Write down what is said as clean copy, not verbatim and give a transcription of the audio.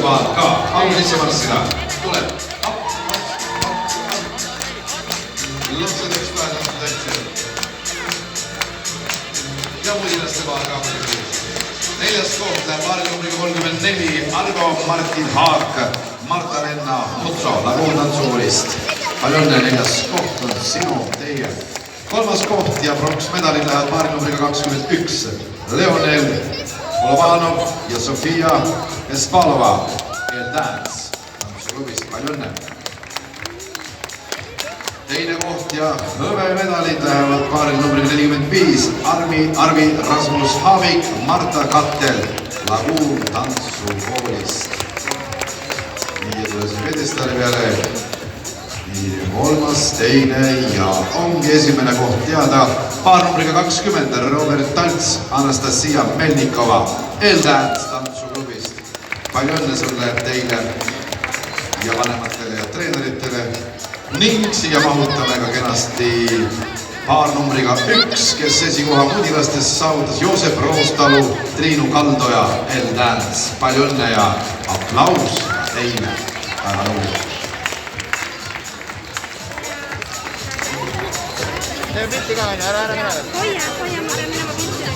sissevaat ka. Algu sisse marssida. Tuleb. Lapsedeks pääsed. Ja muudinaste vaat ka. Neljas koht läheb paari numbriga 34 Argo Martin Haak, Marta Renna Mutso Laguun tantsukoolist. Palju õnne, neljas koht on sinu, teie. Kolmas koht ja pronksmedalid lähevad paari numbriga 21 Leonel Olovanov ja Sofia Espalova El-Dance tantsuklubist. Palju õnne. Teine koht ja hõbemedalid lähevad paari numbriga 45 Arvi Rasmus Havik, Marta Kattel Laguun tantsukoolist. Nii ja tule siis vedestale peale. Kolmas, teine ja ongi esimene koht teada. Paar numbriga 20 Robert Talts, Anastasia Melnikova El-Dance tantsuklubist. Palju õnne sulle, teile ja vanematele ja treeneritele. Ning siia mahutame ka kenasti paar numbriga 1, kes esikoha mudilastes saavutas Joosep Roostalu, Triinu Kaldoja El-Dance. Palju õnne ja aplaus teile. Väga nõulik. Teeme pilti ka, ära. Hoia, ma pean minema piltidega.